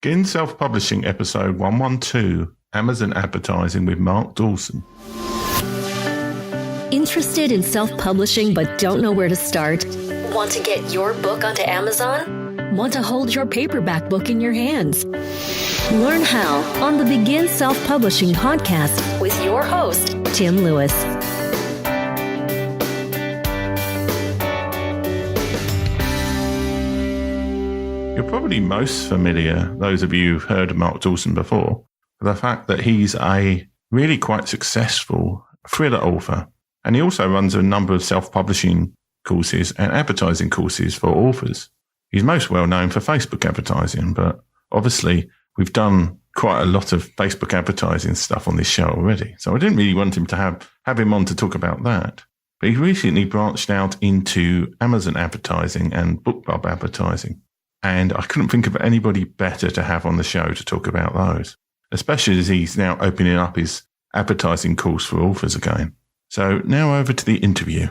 Begin Self-Publishing Episode 112, Amazon Advertising with Mark Dawson. Interested in self-publishing but don't know where to start? Want to get your book onto Amazon? Want to hold your paperback book in your hands? Learn how on the Begin Self-Publishing podcast with your host, Tim Lewis. You're probably most familiar, those of you who've heard of Mark Dawson before, with the fact that he's a really quite successful thriller author. And he also runs a number of self-publishing courses and advertising courses for authors. He's most well known for Facebook advertising, but obviously we've done quite a lot of Facebook advertising stuff on this show already. So I didn't really want him to have him on to talk about that. But he recently branched out into Amazon advertising and BookBub advertising. And I couldn't think of anybody better to have on the show to talk about those, especially as he's now opening up his advertising course for authors again. So now over to the interview.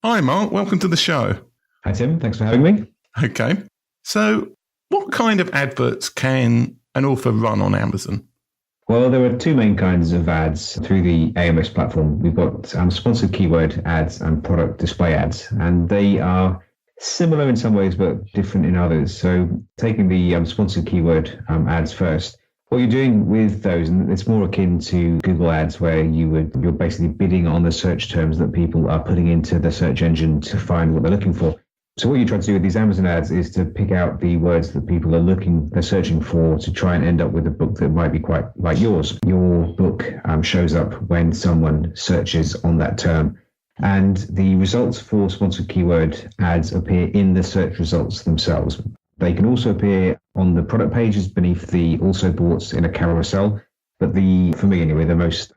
Hi, Mark. Welcome to the show. Hi, Tim. Thanks for having me. Okay. So what kind of adverts can an author run on Amazon? Well, there are two main kinds of ads through the AMS platform. We've got sponsored keyword ads and product display ads, and they are similar in some ways, but different in others. So taking the sponsored keyword ads first, what you're doing with those, and it's more akin to Google ads where you're basically bidding on the search terms that people are putting into the search engine to find what they're looking for. So what you try to do with these Amazon ads is to pick out the words that people they're searching for to try and end up with a book that might be quite like yours. Your book shows up when someone searches on that term. And the results for sponsored keyword ads appear in the search results themselves. They can also appear on the product pages beneath the also boughts in a carousel. But for me anyway, the most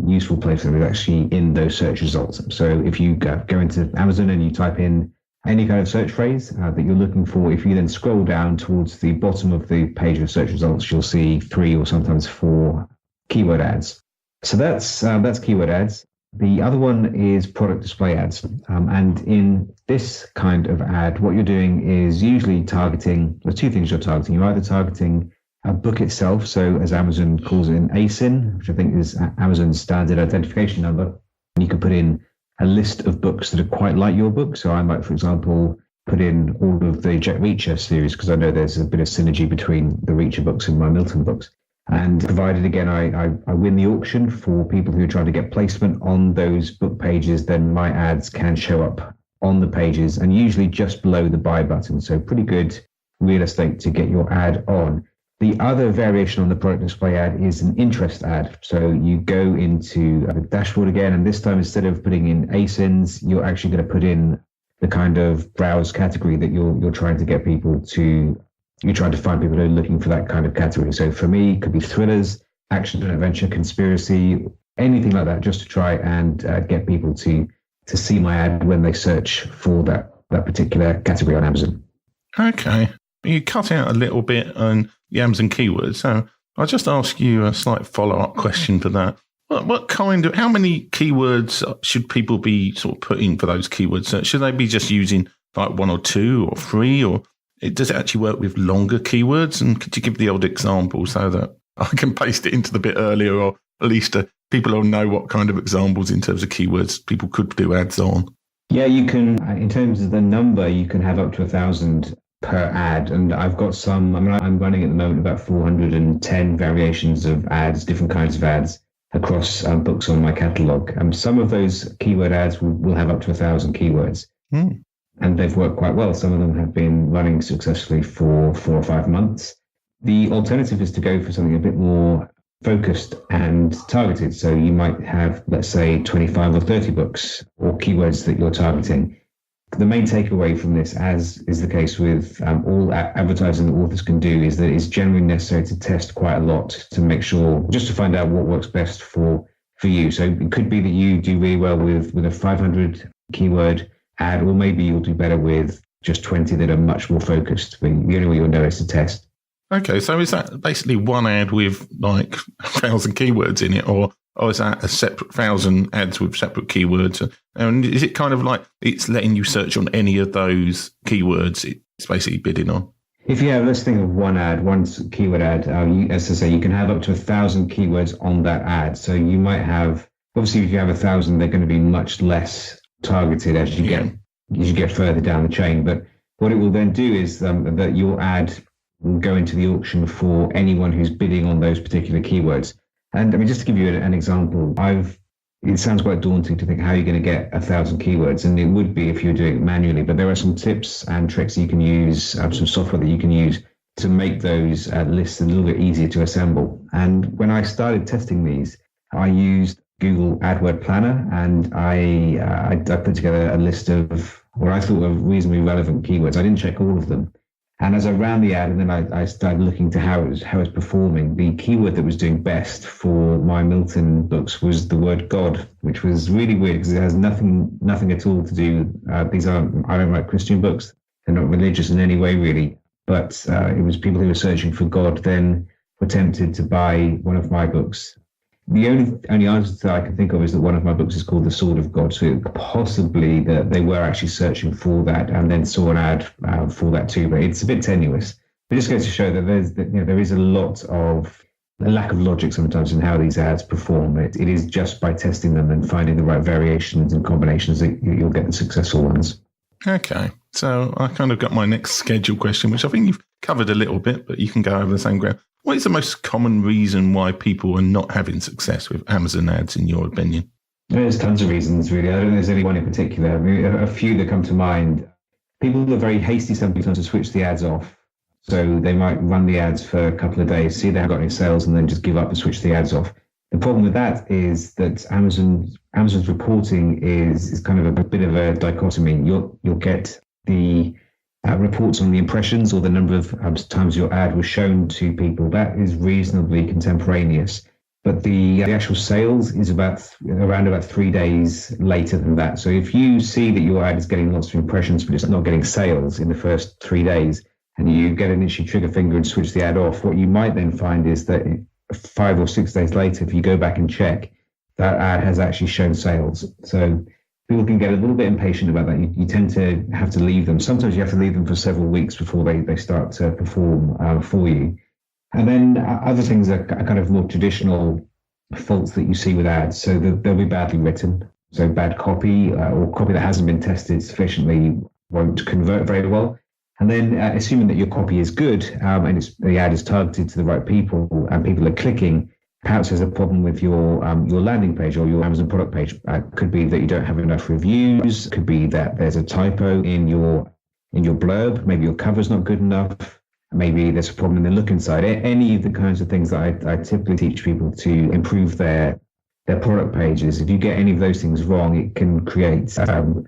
useful place for them is actually in those search results. So if you go into Amazon and you type in any kind of search phrase that you're looking for, if you then scroll down towards the bottom of the page of search results, you'll see 3 or sometimes 4 keyword ads. So that's keyword ads. The other one is product display ads. And in this kind of ad, what you're doing is usually targeting, there's 2 things you're targeting. You're either targeting a book itself, so as Amazon calls it, an ASIN, which I think is Amazon's standard identification number. And you can put in a list of books that are quite like your book. So I might, for example, put in all of the Jack Reacher series, because I know there's a bit of synergy between the Reacher books and my Milton books. And provided, again, I win the auction for people who are trying to get placement on those book pages, then my ads can show up on the pages and usually just below the buy button. So pretty good real estate to get your ad on. The other variation on the product display ad is an interest ad. So you go into the dashboard again, and this time instead of putting in ASINs, you're actually going to put in the kind of browse category that you're trying to get people to. You're trying to find people who are looking for that kind of category. So for me, it could be thrillers, action and adventure, conspiracy, anything like that, just to try and get people to see my ad when they search for that particular category on Amazon. Okay. You cut out a little bit on the Amazon keywords. So I'll just ask you a slight follow-up question for that. How many keywords should people be sort of putting for those keywords? Should they be just using like 1 or 2 or 3, or does it actually work with longer keywords? And could you give the odd example so that I can paste it into the bit earlier, or at least people will know what kind of examples in terms of keywords people could do ads on? Yeah, you can, in terms of the number, you can have up to 1,000 per ad. And I've got I'm running at the moment about 410 variations of ads, different kinds of ads across books on my catalogue. Some of those keyword ads will have up to 1,000 keywords. And they've worked quite well. Some of them have been running successfully for 4 or 5 months. The alternative is to go for something a bit more focused and targeted. So you might have, let's say, 25 or 30 books or keywords that you're targeting. The main takeaway from this, as is the case with all advertising that authors can do, is that it's generally necessary to test quite a lot to make sure, just to find out what works best for you. So it could be that you do really well with a 500 keyword ad, or maybe you'll do better with just 20 that are much more focused. The only way you'll know is to test. Okay, so is that basically one ad with like 1,000 keywords in it, or is that a separate 1,000 ads with separate keywords? And is it kind of like it's letting you search on any of those keywords it's basically bidding on? If you have, let's think of one keyword ad, as I say, you can have up to 1,000 keywords on that ad. So you might have, obviously, if you have 1,000, they're going to be much less targeted as you get further down the chain. But what it will then do is that your ad will go into the auction for anyone who's bidding on those particular keywords. And I mean, just to give you an example, it sounds quite daunting to think how you're going to get 1,000 keywords, and it would be if you're doing it manually. But there are some tips and tricks you can use, some software that you can use to make those lists a little bit easier to assemble. And when I started testing these, I used Google AdWord Planner, and I put together a list of what I thought were reasonably relevant keywords. I didn't check all of them. And as I ran the ad, and then I started looking to how it's performing, the keyword that was doing best for my Milton books was the word God, which was really weird because it has nothing at all to do. I don't write Christian books. They're not religious in any way, really. But it was people who were searching for God then were tempted to buy one of my books. The only answer that I can think of is that one of my books is called The Sword of God. So possibly that they were actually searching for that and then saw an ad for that too. But it's a bit tenuous. It just goes to show that there is a lot of a lack of logic sometimes in how these ads perform. It is just by testing them and finding the right variations and combinations that you'll get the successful ones. Okay. So I kind of got my next scheduled question, which I think you've covered a little bit, but you can go over the same ground. What is the most common reason why people are not having success with Amazon ads, in your opinion? There's tons of reasons, really. I don't think there's any one in particular. I mean, a few that come to mind. People are very hasty sometimes to switch the ads off. So they might run the ads for a couple of days, see they haven't got any sales, and then just give up and switch the ads off. The problem with that is that Amazon's reporting is kind of a bit of a dichotomy. You'll get the reports on the impressions or the number of times your ad was shown to people. That is reasonably contemporaneous. But the actual sales is around about 3 days later than that. So if you see that your ad is getting lots of impressions, but it's not getting sales in the first 3 days, and you get an itchy trigger finger and switch the ad off, what you might then find is that 5 or 6 days later, if you go back and check, that ad has actually shown sales. So people can get a little bit impatient about that. You tend to have to leave them. Sometimes you have to leave them for several weeks before they start to perform for you. And then other things are kind of more traditional faults that you see with ads. So they'll be badly written. So bad copy or copy that hasn't been tested sufficiently won't convert very well. And then assuming that your copy is good and the ad is targeted to the right people and people are clicking, perhaps there's a problem with your landing page or your Amazon product page. It could be that you don't have enough reviews. It could be that there's a typo in your blurb. Maybe your cover's not good enough. Maybe there's a problem in the look inside. Any of the kinds of things that I typically teach people to improve their product pages. If you get any of those things wrong, it can create a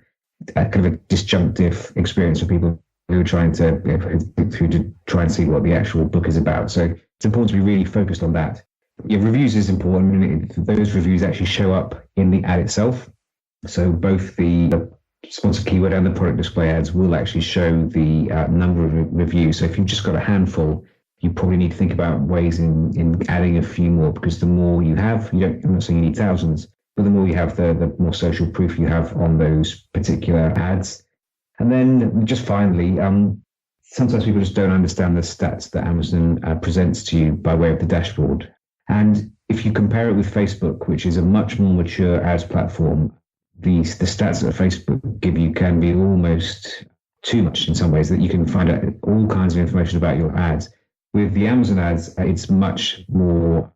kind of a disjunctive experience for people who are trying to try and see what the actual book is about. So it's important to be really focused on that. Your reviews is important. Those reviews actually show up in the ad itself. So both the sponsored keyword and the product display ads will actually show the number of reviews. So if you've just got a handful, you probably need to think about ways in adding a few more, because the more you have, I'm not saying you need thousands, but the more you have, the more social proof you have on those particular ads. And then just finally, sometimes people just don't understand the stats that Amazon presents to you by way of the dashboard. And if you compare it with Facebook, which is a much more mature ads platform, the stats that Facebook give you can be almost too much in some ways, that you can find out all kinds of information about your ads. With the Amazon ads, it's much more,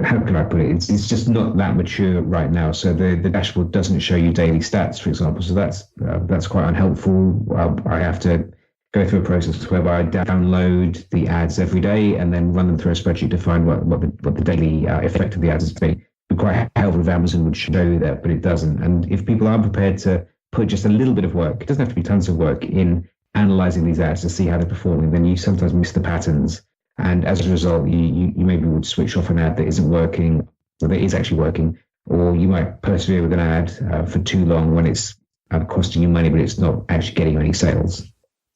how can I put it? It's just not that mature right now. So the dashboard doesn't show you daily stats, for example. So that's quite unhelpful. I have to go through a process whereby I download the ads every day and then run them through a spreadsheet to find what the daily effect of the ads is being. It'd be quite helpful if Amazon would show that, but it doesn't. And if people aren't prepared to put just a little bit of work, it doesn't have to be tons of work, in analyzing these ads to see how they're performing, then you sometimes miss the patterns. And as a result, you maybe would switch off an ad that isn't working, or that is actually working, or you might persevere with an ad for too long when it's costing you money, but it's not actually getting any sales.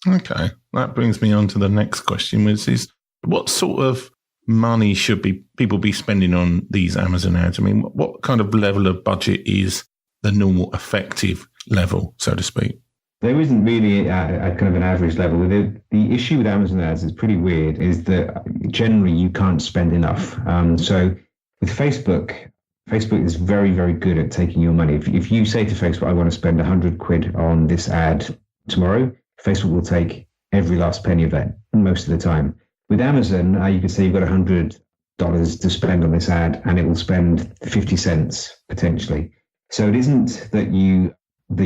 Okay, that brings me on to the next question, which is, what sort of money should people be spending on these Amazon ads? I mean, what kind of level of budget is the normal effective level, so to speak? There isn't really a kind of an average level. The issue with Amazon ads is pretty weird, is that generally you can't spend enough. So with Facebook is very, very good at taking your money. If you say to Facebook, I want to spend 100 quid on this ad tomorrow, Facebook will take every last penny of that most of the time. With Amazon, you could say you've got $100 to spend on this ad, and it will spend 50 cents potentially. So it isn't that you're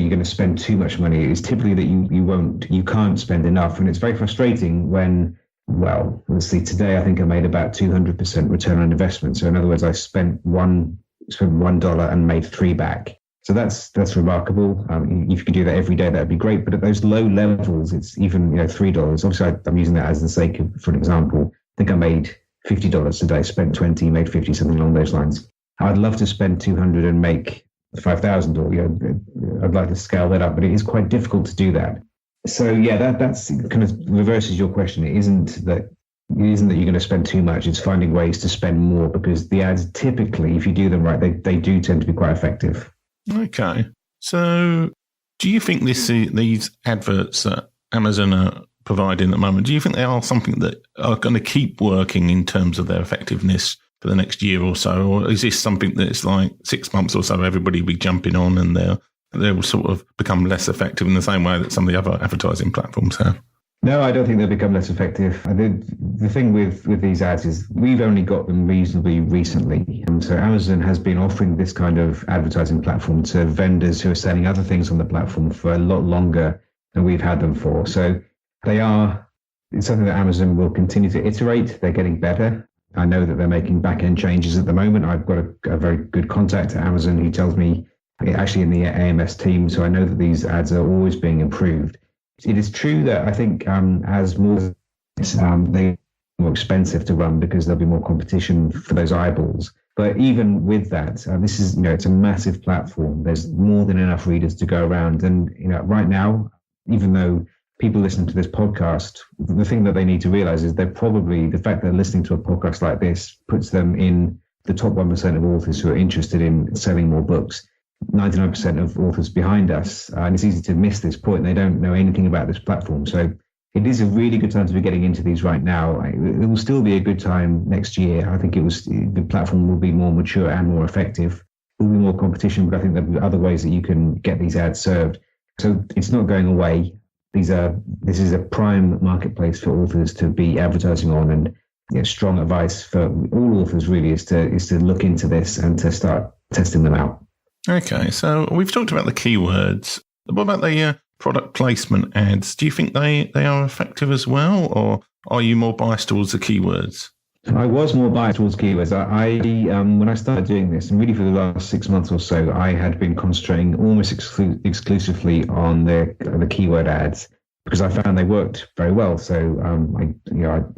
going to spend too much money. It's typically that you can't spend enough. And it's very frustrating when, well, let's see, today I think I made about 200% return on investment. So in other words, I spent $1 and made $3 back. So that's remarkable. If you could do that every day, that'd be great. But at those low levels, it's even $3. Obviously, I'm using that as the sake of, for an example. I think I made $50 today, spent 20, made 50, something along those lines. I'd love to spend 200 and make 5,000, or I'd like to scale that up, but it is quite difficult to do that. So yeah, that's kind of reverses your question. It isn't that you're going to spend too much. It's finding ways to spend more, because the ads typically, if you do them right, they do tend to be quite effective. Okay. So do you think these adverts that Amazon are providing at the moment, do you think they are something that are going to keep working in terms of their effectiveness for the next year or so? Or is this something that's like 6 months or so, everybody will be jumping on and they'll sort of become less effective in the same way that some of the other advertising platforms have? No, I don't think they'll become less effective. The thing with these ads is we've only got them reasonably recently. And so Amazon has been offering this kind of advertising platform to vendors who are selling other things on the platform for a lot longer than we've had them for. So it's something that Amazon will continue to iterate. They're getting better. I know that they're making back-end changes at the moment. I've got a very good contact at Amazon who tells me, actually in the AMS team, so I know that these ads are always being improved. It is true that I think as more they're more expensive to run because there'll be more competition for those eyeballs. But even with that, this is it's a massive platform. There's more than enough readers to go around, and right now, even though people listening to this podcast, the thing that they need to realize is they're probably, the fact that they're listening to a podcast like this puts them in the top 1% of authors who are interested in selling more books. 99% of authors behind us, and it's easy to miss this point. They don't know anything about this platform. So it is a really good time to be getting into these right now. It will still be a good time next year. I think the platform will be more mature and more effective. There will be more competition, but I think there'll be other ways that you can get these ads served. So it's not going away. This is a prime marketplace for authors to be advertising on, and strong advice for all authors really is to look into this and to start testing them out. Okay, so we've talked about the keywords. What about the product placement ads? Do you think they are effective as well, or are you more biased towards the keywords? I was more biased towards keywords. I when I started doing this, and really for the last 6 months or so, I had been concentrating almost exclusively on the keyword ads, because I found they worked very well. So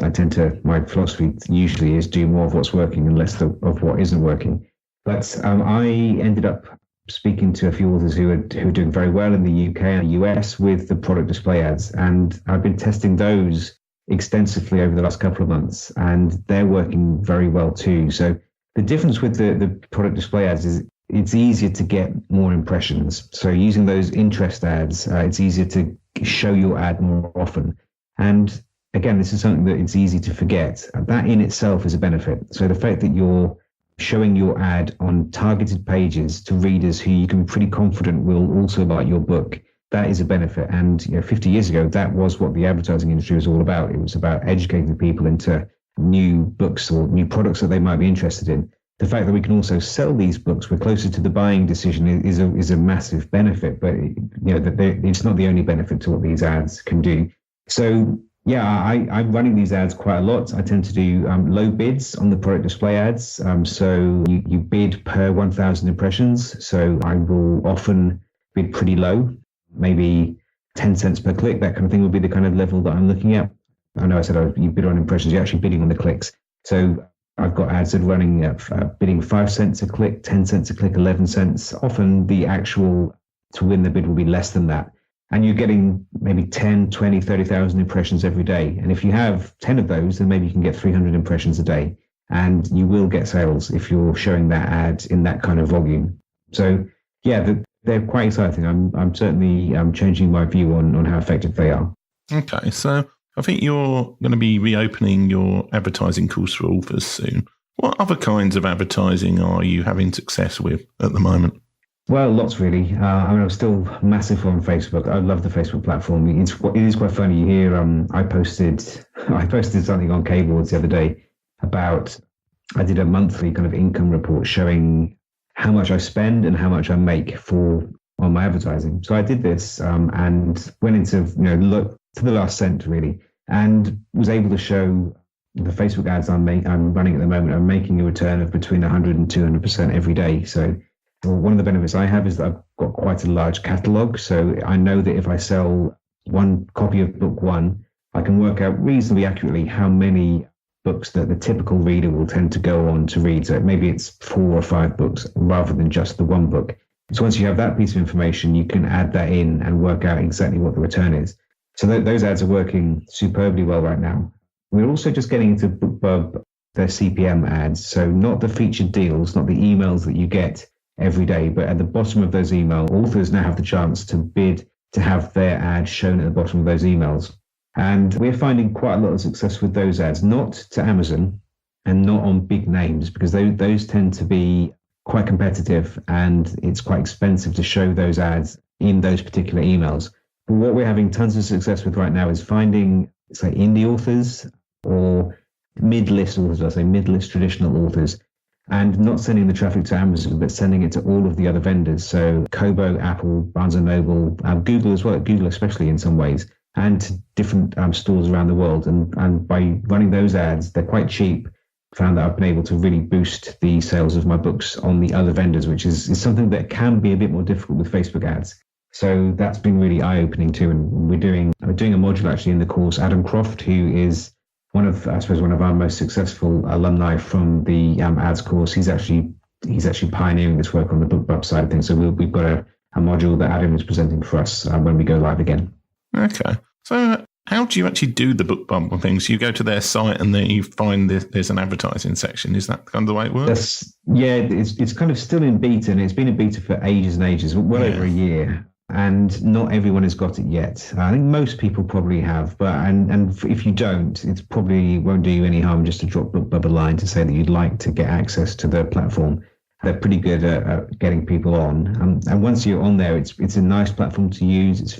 I tend to, my philosophy usually is do more of what's working and less of what isn't working. But I ended up speaking to a few authors who are doing very well in the UK and the US with the product display ads, and I've been testing those extensively over the last couple of months, and they're working very well too. So the difference with the product display ads is it's easier to get more impressions. So using those interest ads, it's easier to show your ad more often. And again, this is something that it's easy to forget. That in itself is a benefit. So the fact that you're showing your ad on targeted pages to readers who you can be pretty confident will also like your book, that is a benefit. And 50 years ago, that was what the advertising industry was all about. It was about educating people into new books or new products that they might be interested in. The fact that we can also sell these books, we're closer to the buying decision, is a massive benefit. But it's not the only benefit to what these ads can do. So yeah, I'm running these ads quite a lot. I tend to do low bids on the product display ads. So you bid per 1,000 impressions. So I will often bid pretty low, maybe 10 cents per click. That kind of thing would be the kind of level that I'm looking at. I know I said you bid on impressions. You're actually bidding on the clicks. So I've got ads that are running bidding 5 cents a click, 10 cents a click, 11 cents. Often the actual to win the bid will be less than that. And you're getting maybe 10, 20, 30,000 impressions every day. And if you have 10 of those, then maybe you can get 300 impressions a day. And you will get sales if you're showing that ad in that kind of volume. So yeah, they're quite exciting. I'm certainly changing my view on how effective they are. Okay, so I think you're going to be reopening your advertising course for authors soon. What other kinds of advertising are you having success with at the moment? Well, lots really. I'm still massive on Facebook. I love the Facebook platform. It is quite funny. You hear, I posted something on Kboards the other day about, I did a monthly kind of income report showing how much I spend and how much I make on my advertising. So I did this and went into, look to the last cent really, and was able to show the Facebook ads I'm running at the moment. I'm making a return of between 100 and 200% every day. So one of the benefits I have is that I've got quite a large catalogue. So I know that if I sell one copy of book one, I can work out reasonably accurately how many books that the typical reader will tend to go on to read. So maybe it's 4 or 5 books rather than just the one book. So once you have that piece of information, you can add that in and work out exactly what the return is. So those ads are working superbly well right now. We're also just getting into BookBub, their CPM ads. So not the featured deals, not the emails that you get every day, but at the bottom of those emails, authors now have the chance to bid to have their ad shown at the bottom of those emails. And we're finding quite a lot of success with those ads, not to Amazon and not on big names, because those tend to be quite competitive and it's quite expensive to show those ads in those particular emails. But what we're having tons of success with right now is finding, say, indie authors or mid-list authors, I say mid-list traditional authors, and not sending the traffic to Amazon, but sending it to all of the other vendors. So Kobo, Apple, Barnes & Noble, Google as well, Google especially in some ways, and to different stores around the world. And by running those ads, they're quite cheap. Found that I've been able to really boost the sales of my books on the other vendors, which is something that can be a bit more difficult with Facebook ads. So that's been really eye-opening too. And we're doing a module actually in the course. Adam Croft, who is one of our most successful alumni from the ads course, he's actually pioneering this work on the BookBub side of things. So we've got a module that Adam is presenting for us when we go live again. Okay. So how do you actually do the BookBub things? You go to their site and then you find there's an advertising section. Is that kind of the way it works? It's kind of still in beta, and it's been in beta for ages and ages, well over a year. And not everyone has got it yet. I think most people probably have, but and if you don't, it probably won't do you any harm just to drop BookBub a line to say that you'd like to get access to the platform. They're pretty good at getting people on. And once you're on there, it's a nice platform to use. It's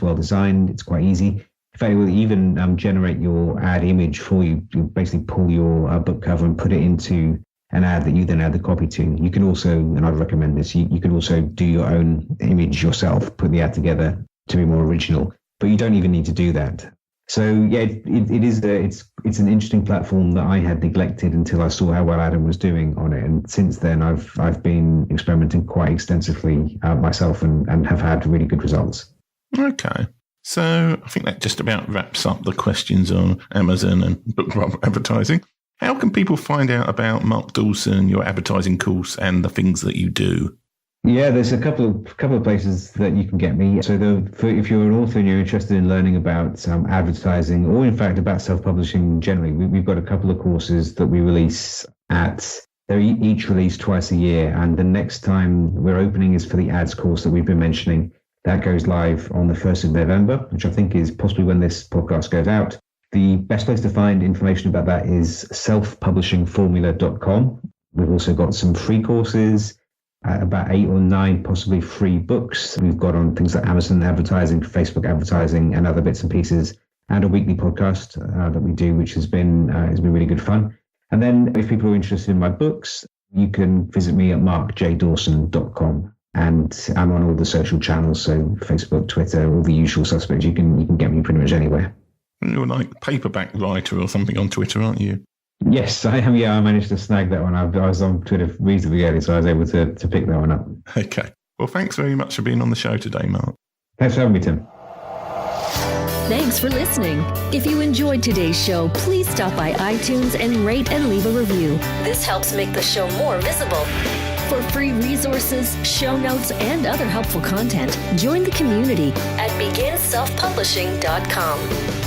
well designed. It's quite easy. In fact, it will even generate your ad image for you. You basically pull your book cover and put it into an ad that you then add the copy to. You can also, and I'd recommend this, you can also do your own image yourself, put the ad together to be more original, but you don't even need to do that. So yeah, it's an interesting platform that I had neglected until I saw how well Adam was doing on it. And since then I've been experimenting quite extensively myself and have had really good results. Okay. So I think that just about wraps up the questions on Amazon and BookBub advertising. How can people find out about Mark Dawson, your advertising course, and the things that you do? Yeah, there's a couple of places that you can get me. So if you're an author and you're interested in learning about advertising, or in fact about self-publishing generally, we've got a couple of courses that we release they're each released twice a year. And the next time we're opening is for the ads course that we've been mentioning. That goes live on the 1st of November, which I think is possibly when this podcast goes out. The best place to find information about that is selfpublishingformula.com. We've also got some free courses, about 8 or 9 possibly free books. We've got on things like Amazon advertising, Facebook advertising, and other bits and pieces, and a weekly podcast that we do, which has been really good fun. And then if people are interested in my books, you can visit me at markjdawson.com. And I'm on all the social channels, so Facebook, Twitter, all the usual suspects. You can get me pretty much anywhere. You're like paperback writer or something on Twitter, aren't you? Yes, I am. Yeah, I managed to snag that one. I was on Twitter reasonably early, so I was able to pick that one up. Okay. Well, thanks very much for being on the show today, Mark. Thanks for having me, Tim. Thanks for listening. If you enjoyed today's show, please stop by iTunes and rate and leave a review. This helps make the show more visible. For free resources, show notes, and other helpful content, join the community at beginselfpublishing.com.